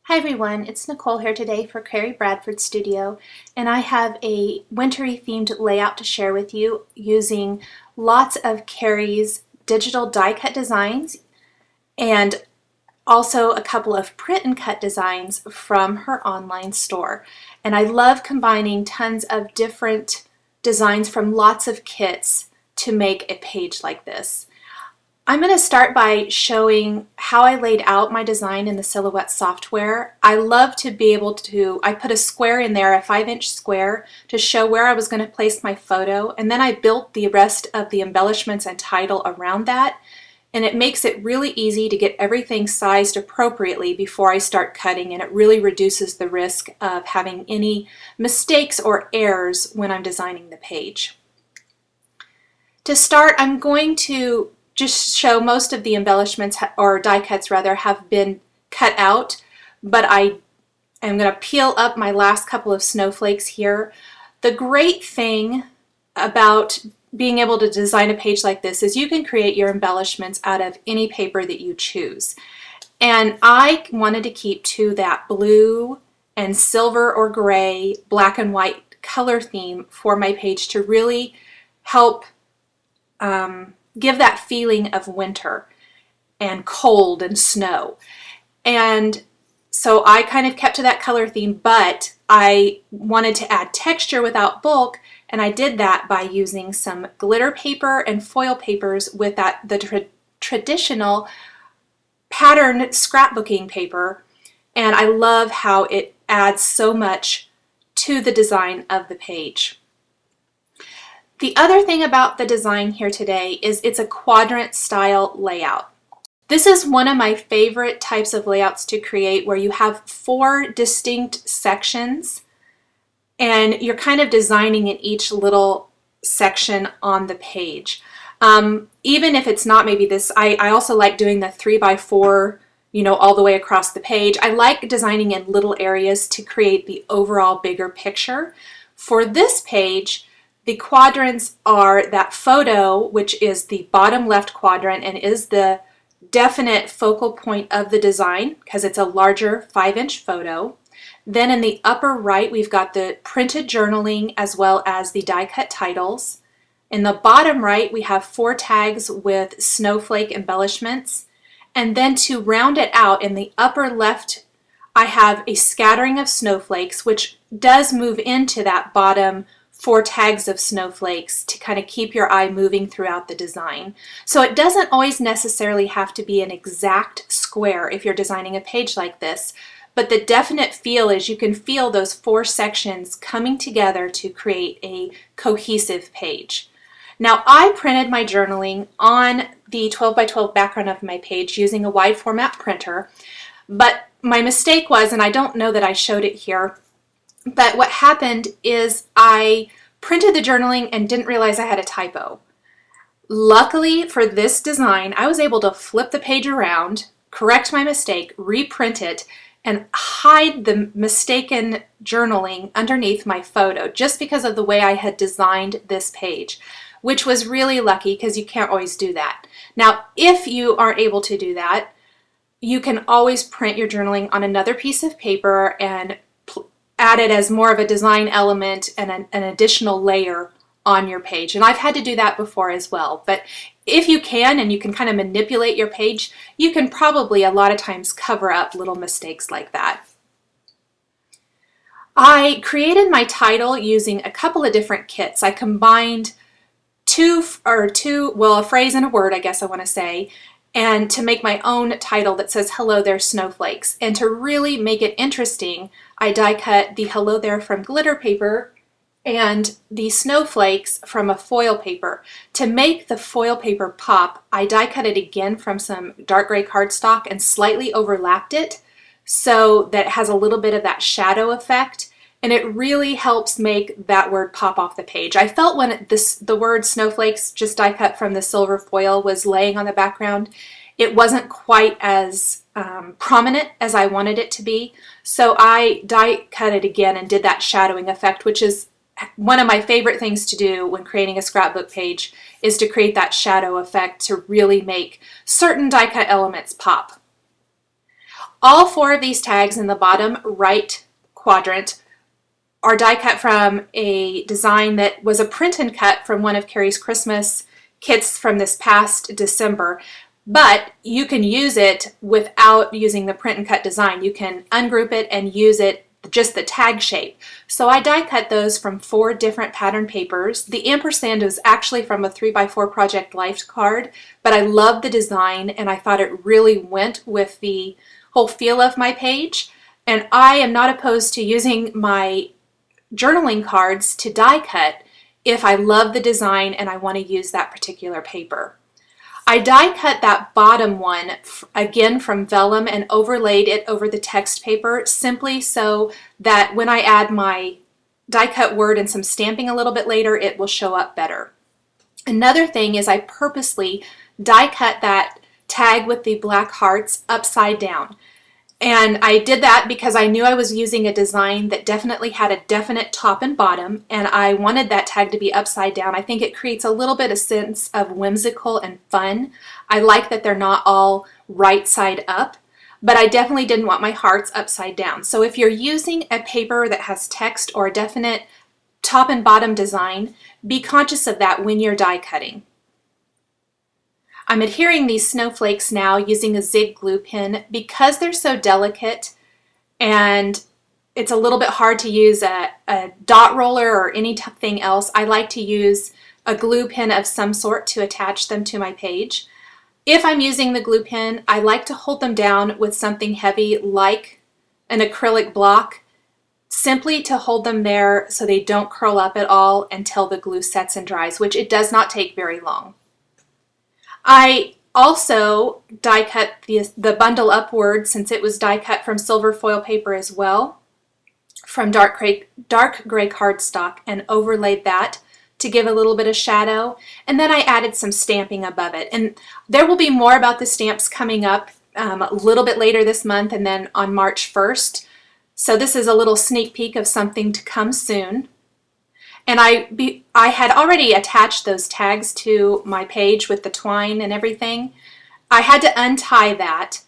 Hi everyone, it's Nicole here today for Kerri Bradford Studio, and I have a wintry themed layout to share with you using lots of Kerri's digital die cut designs and also a couple of print and cut designs from her online store. And I love combining tons of different designs from lots of kits to make a page like this. I'm going to start by showing how I laid out my design in the Silhouette software. I love to be able to, I put a square in there, a 5-inch square, to show where I was going to place my photo, and then I built the rest of the embellishments and title around that, and it makes it really easy to get everything sized appropriately before I start cutting, and it really reduces the risk of having any mistakes or errors when I'm designing the page. To start, I'm going to just show most of the embellishments, or die cuts rather, have been cut out, but I am going to peel up my last couple of snowflakes here. The great thing about being able to design a page like this is you can create your embellishments out of any paper that you choose. And I wanted to keep to that blue and silver or gray, black and white color theme for my page to really help give that feeling of winter and cold and snow. And so I kind of kept to that color theme, but I wanted to add texture without bulk, and I did that by using some glitter paper and foil papers with the traditional pattern scrapbooking paper, and I love how it adds so much to the design of the page. The other thing about the design here today is it's a quadrant style layout. This is one of my favorite types of layouts to create, where you have 4 distinct sections and you're kind of designing in each little section on the page. Even if it's not maybe this, I also like doing the 3x4, all the way across the page. I like designing in little areas to create the overall bigger picture. For this page, the quadrants are that photo, which is the bottom left quadrant and is the definite focal point of the design because it's a larger 5-inch photo. Then in the upper right, we've got the printed journaling as well as the die cut titles. In the bottom right, we have 4 tags with snowflake embellishments. And then to round it out, in the upper left, I have a scattering of snowflakes, which does move into that bottom 4 tags of snowflakes to kind of keep your eye moving throughout the design. So it doesn't always necessarily have to be an exact square if you're designing a page like this, but the definite feel is you can feel those 4 sections coming together to create a cohesive page. Now, I printed my journaling on the 12x12 background of my page using a wide format printer, but my mistake was, and I don't know that I showed it here, but what happened is I printed the journaling and didn't realize I had a typo. Luckily for this design, I was able to flip the page around, correct my mistake, reprint it, and hide the mistaken journaling underneath my photo just because of the way I had designed this page, which was really lucky because you can't always do that. Now, if you aren't able to do that, you can always print your journaling on another piece of paper and add it as more of a design element and an additional layer on your page. And I've had to do that before as well. But if you can, and you can kind of manipulate your page, you can probably a lot of times cover up little mistakes like that. I created my title using a couple of different kits. I combined a phrase and a word, I guess I want to say, and to make my own title that says "Hello There Snowflakes." And to really make it interesting, I die cut the "Hello There" from glitter paper and the snowflakes from a foil paper. To make the foil paper pop, I die cut it again from some dark gray cardstock and slightly overlapped it so that it has a little bit of that shadow effect, and it really helps make that word pop off the page. I felt when the word snowflakes, just die cut from the silver foil, was laying on the background, it wasn't quite as prominent as I wanted it to be. So I die cut it again and did that shadowing effect, which is one of my favorite things to do when creating a scrapbook page, is to create that shadow effect to really make certain die cut elements pop. All 4 of these tags in the bottom right quadrant are die cut from a design that was a print and cut from one of Kerri's Christmas kits from this past December. But you can use it without using the print and cut design. You can ungroup it and use it just the tag shape. So I die cut those from 4 different pattern papers. The ampersand is actually from a 3x4 Project Life card, but I love the design and I thought it really went with the whole feel of my page. And I am not opposed to using my journaling cards to die cut if I love the design and I want to use that particular paper. I die cut that bottom one again from vellum and overlaid it over the text paper simply so that when I add my die cut word and some stamping a little bit later, it will show up better. Another thing is I purposely die cut that tag with the black hearts upside down. And I did that because I knew I was using a design that definitely had a definite top and bottom, and I wanted that tag to be upside down. I think it creates a little bit of sense of whimsical and fun. I like that they're not all right side up, but I definitely didn't want my hearts upside down. So if you're using a paper that has text or a definite top and bottom design, be conscious of that when you're die cutting. I'm adhering these snowflakes now using a zig glue pen because they're so delicate and it's a little bit hard to use a dot roller or anything else. I like to use a glue pen of some sort to attach them to my page. If I'm using the glue pen, I like to hold them down with something heavy like an acrylic block, simply to hold them there so they don't curl up at all until the glue sets and dries, which it does not take very long. I also die cut the bundle upward since it was die cut from silver foil paper as well, from dark gray cardstock, and overlaid that to give a little bit of shadow. And then I added some stamping above it. And there will be more about the stamps coming up a little bit later this month and then on March 1st. So this is a little sneak peek of something to come soon. And I had already attached those tags to my page with the twine and everything. I had to untie that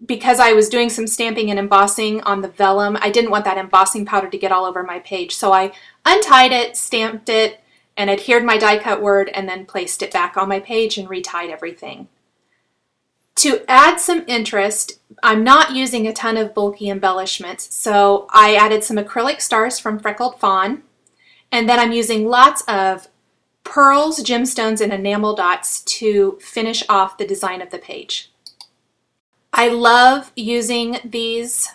because I was doing some stamping and embossing on the vellum. I didn't want that embossing powder to get all over my page. So I untied it, stamped it, and adhered my die cut word and then placed it back on my page and retied everything. To add some interest, I'm not using a ton of bulky embellishments. So I added some acrylic stars from Freckled Fawn. And then I'm using lots of pearls, gemstones, and enamel dots to finish off the design of the page. I love using these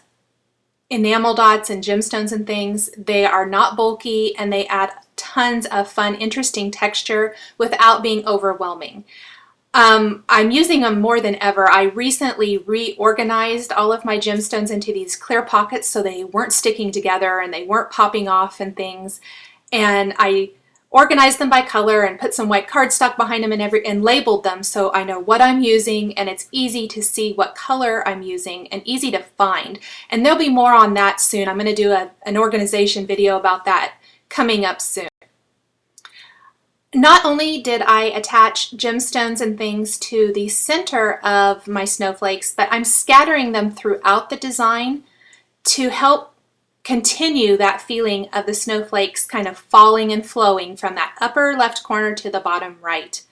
enamel dots and gemstones and things. They are not bulky and they add tons of fun, interesting texture without being overwhelming. I'm using them more than ever. I recently reorganized all of my gemstones into these clear pockets so they weren't sticking together and they weren't popping off and things. And I organized them by color and put some white cardstock behind them and labeled them so I know what I'm using, and it's easy to see what color I'm using and easy to find. And there'll be more on that soon. I'm going to do an organization video about that coming up soon. Not only did I attach gemstones and things to the center of my snowflakes, but I'm scattering them throughout the design to help continue that feeling of the snowflakes kind of falling and flowing from that upper left corner to the bottom right.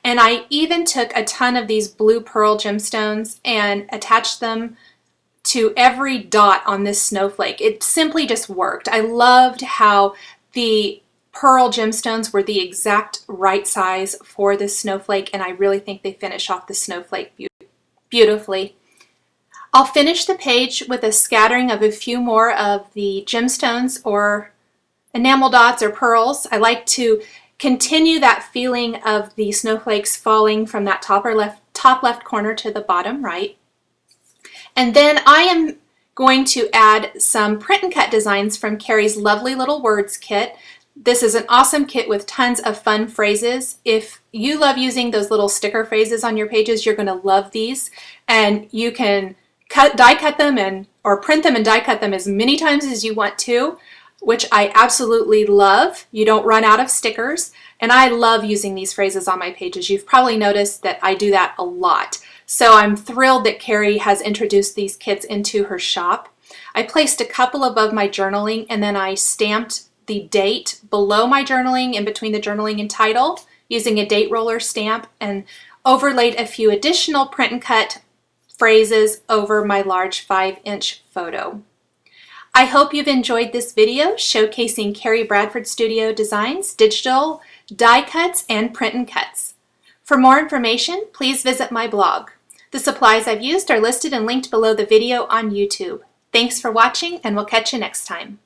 And I even took a ton of these blue pearl gemstones and attached them to every dot on this snowflake. It simply just worked. I loved how the pearl gemstones were the exact right size for this snowflake, and I really think they finish off the snowflake beautifully. I'll finish the page with a scattering of a few more of the gemstones or enamel dots or pearls. I like to continue that feeling of the snowflakes falling from that top left corner to the bottom right. And then I am going to add some print and cut designs from Kerri's Lovely Little Words kit. This is an awesome kit with tons of fun phrases. If you love using those little sticker phrases on your pages, you're going to love these. And you can die cut them or print them and die cut them as many times as you want to, which I absolutely love. You don't run out of stickers. And I love using these phrases on my pages. You've probably noticed that I do that a lot. So I'm thrilled that Kerri has introduced these kits into her shop. I placed a couple above my journaling, and then I stamped the date below my journaling, in between the journaling and title, using a date roller stamp, and overlaid a few additional print and cut phrases over my large 5-inch photo. I hope you've enjoyed this video showcasing Kerri Bradford Studio Designs, digital die cuts, and print and cuts. For more information, please visit my blog. The supplies I've used are listed and linked below the video on YouTube. Thanks for watching, and we'll catch you next time.